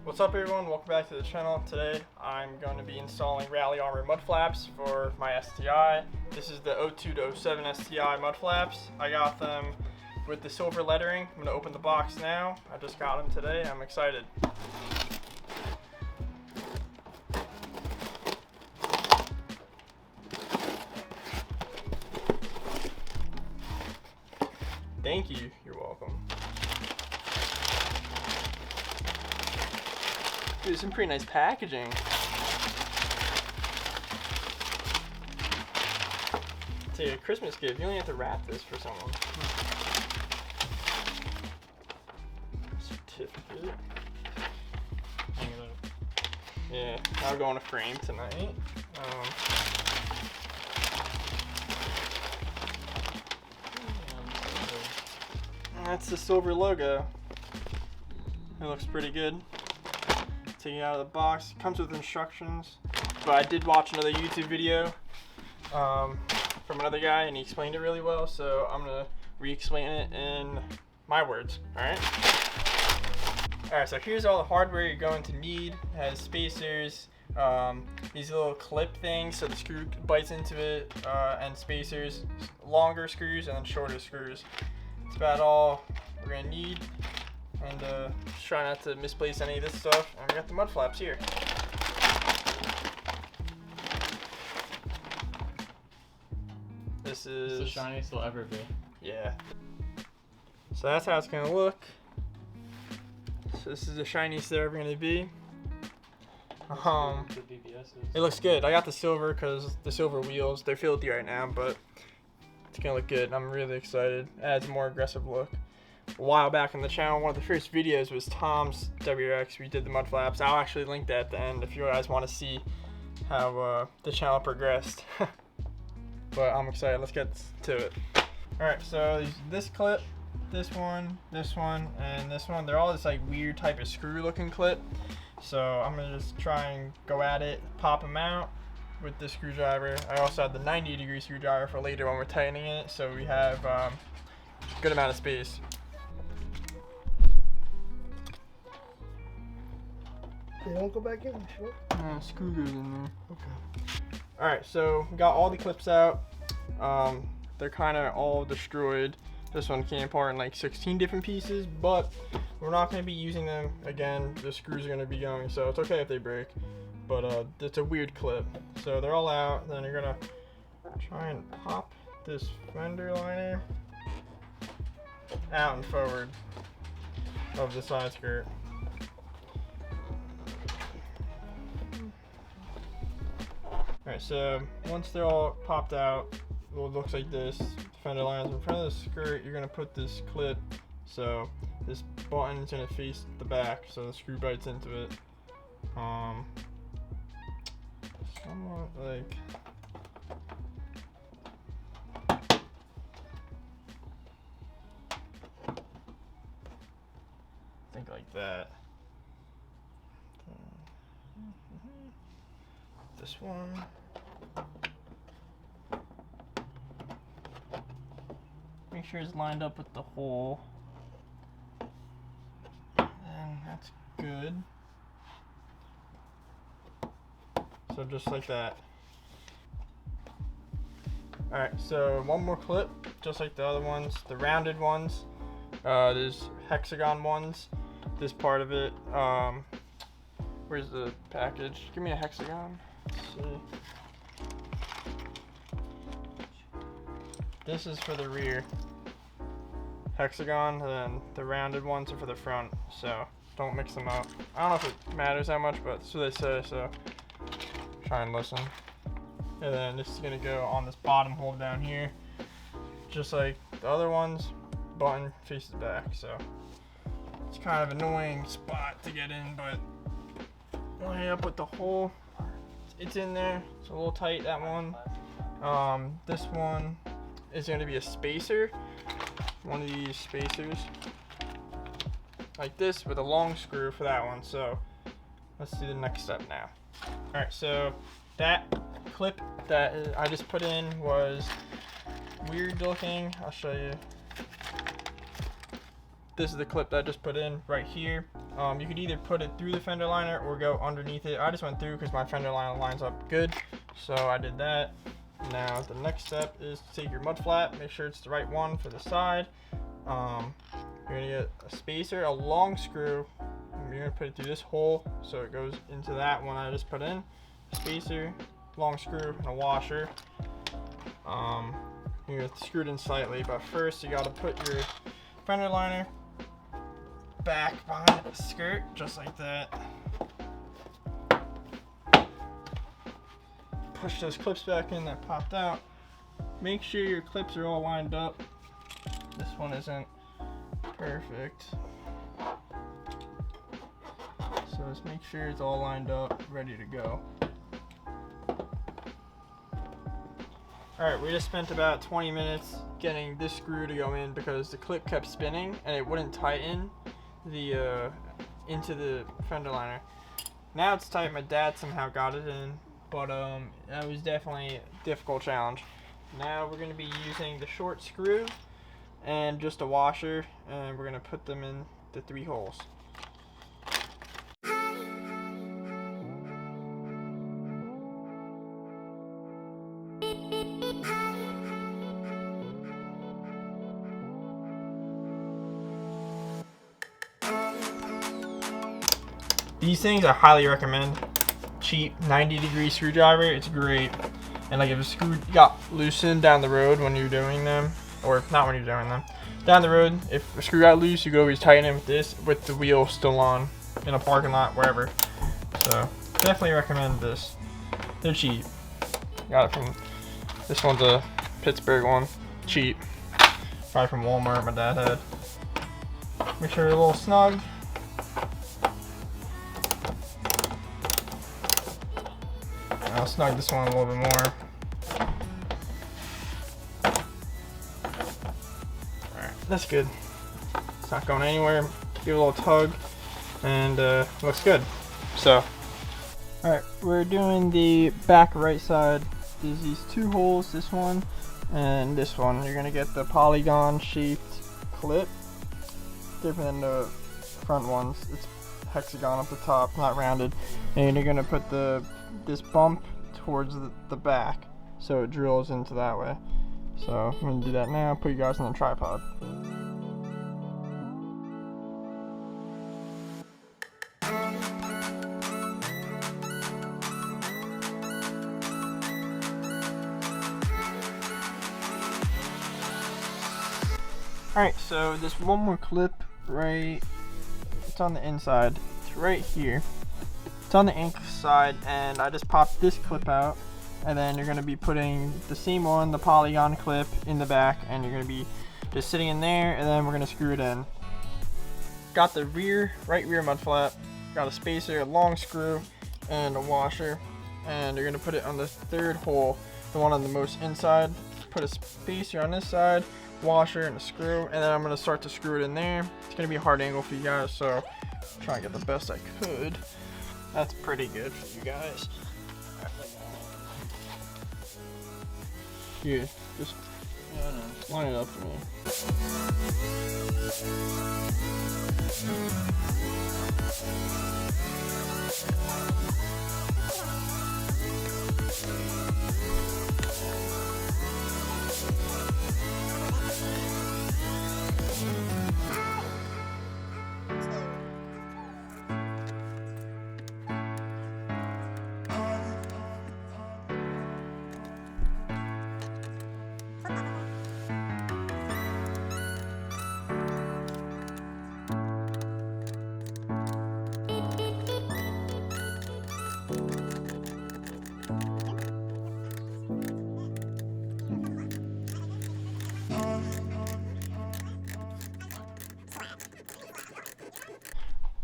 What's up everyone, welcome back to the channel. Today I'm going to be installing Rally Armor Mudflaps for my STI. This is the 02 to 07 STI Mudflaps. I got them with the silver lettering. I'm going to open the box now. I just got them today, I'm excited. Thank you, you're welcome. Dude, some pretty nice packaging. It's a Christmas gift. You only have to wrap this for someone. Certificate. Hang it up. Yeah, I'll go in a frame tonight. That's the silver logo. It looks pretty good. Taking it out of the box. It comes with instructions, but I did watch another YouTube video from another guy and he explained it really well, so I'm gonna re-explain it in my words. Alright, so here's all the hardware you're going to need. It has spacers, these little clip things so the screw bites into it, and spacers, longer screws and then shorter screws. That's about all we're gonna need. And just try not to misplace any of this stuff. And we got the Mudflaps here. This is the shiniest it'll ever be. Yeah. So that's how it's gonna look. So this is the shiniest they're ever gonna be. It looks good. I got the silver because the silver wheels, they're filthy right now, but it's gonna look good. I'm really excited. It adds a more aggressive look. A while back on the channel, one of the first videos was Tom's WRX. We did the Mudflaps. I'll actually link that at the end if you guys want to see how the channel progressed. But I'm excited. Let's get to it. Alright, so this clip, this one, and this one, they're all this like weird type of screw looking clip. So I'm going to just try and go at it, pop them out with the screwdriver. I also have the 90-degree screwdriver for later when we're tightening it, so we have a good amount of space. They don't go back in, sure? Screw goes in there. Okay. Alright, so we got all the clips out. They're kind of all destroyed. This one came apart in like 16 different pieces, but we're not going to be using them again. The screws are going to be going, so it's okay if they break. But it's a weird clip. So they're all out. Then you're going to try and pop this fender liner out and forward of the side skirt. Alright, so once they're all popped out, it looks like this. Fender liners in front of the skirt, you're going to put this clip, so this button is going to face the back, so the screw bites into it. Somewhat like... think like that. This one. Make sure it's lined up with the hole. And that's good. So just like that. Alright, so one more clip, just like the other ones, the rounded ones. There's hexagon ones. This part of it. Where's the package? Give me a hexagon. Let's see. This is for the rear hexagon, and then the rounded ones are for the front, so don't mix them up. I don't know if it matters that much, but that's what they say, so try and listen. And then this is going to go on this bottom hole down here, just like the other ones. Button faces back, so it's kind of an annoying spot to get in, but line up with the hole. It's in there. It's a little tight, that one. This one is going to be a spacer. One of these spacers. Like this with a long screw for that one. So let's do the next step now. Alright, so that clip that I just put in was weird looking. I'll show you. this is the clip that I just put in right here. You could either put it through the fender liner or go underneath it. I just went through because my fender liner lines up good, so I did that. Now the next step is to take your mud flap, make sure it's the right one for the side. You're gonna get a spacer, a long screw. You're gonna put it through this hole so it goes into that one I just put in. Spacer, long screw, and a washer. You're gonna screw it in slightly, but first you gotta put your fender liner back behind the skirt, just like that. Push those clips back in that popped out. Make sure your clips are all lined up. This one isn't perfect. So just make sure it's all lined up, ready to go. Alright, we just spent about 20 minutes getting this screw to go in because the clip kept spinning and it wouldn't tighten the into the fender liner. Now it's tight. My dad somehow got it in, but that was definitely a difficult challenge. Now we're going to be using the short screw and just a washer, and we're going to put them in the 3 holes. These things I highly recommend. Cheap 90-degree screwdriver, it's great. And like if a screw got loosened down the road when you're doing them, or not when you're doing them, down the road, if a screw got loose, you could always tighten it with this, with the wheel still on, in a parking lot, wherever. So definitely recommend this. They're cheap. Got it from, this one's a Pittsburgh one, cheap. Probably from Walmart, my dad had. Make sure you're a little snug. I'll snug this one a little bit more. Alright, that's good. It's not going anywhere. Give it a little tug, and looks good. So, alright, we're doing the back right side. There's these 2 holes, this one and this one. You're gonna get the polygon shaped clip, different than the front ones. It's hexagon up the top, not rounded, and you're gonna put this bump towards the back so it drills into that way. So I'm gonna do that now. Put you guys on the tripod. Alright, so there's one more clip right, it's on the inside, it's right here. It's on the ink side, and I just popped this clip out, and then you're going to be putting the same one, the polygon clip, in the back, and you're going to be just sitting in there, and then we're going to screw it in. Got the right rear mud flap, got a spacer, a long screw, and a washer, and you're going to put it on the 3rd hole, the one on the most inside. Put a spacer on this side, washer, and a screw, and then I'm going to start to screw it in there. It's going to be a hard angle for you guys, so try and get the best I could. That's pretty good for you guys. Here, just line it up for me.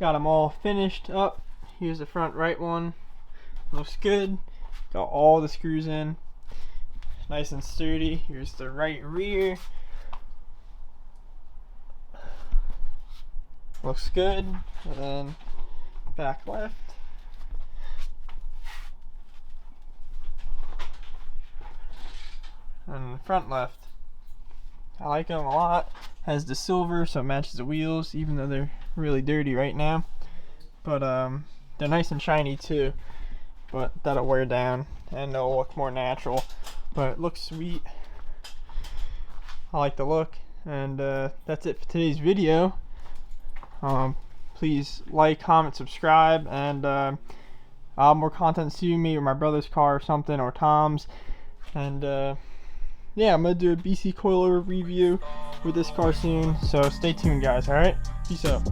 Got them all finished up. Here's the front right one. Looks good. Got all the screws in. Nice and sturdy. Here's the right rear. Looks good. And then back left. And front left. I like them a lot. has the silver, so it matches the wheels, even though they're really dirty right now. But they're nice and shiny too. But that'll wear down and they'll look more natural. But it looks sweet. I like the look. And that's it for today's video. Please like, comment, subscribe, and I'll have more content soon, maybe my brother's car or something, or Tom's. And yeah, I'm gonna do a BC coilover review with this car soon, so stay tuned guys. Alright, peace out.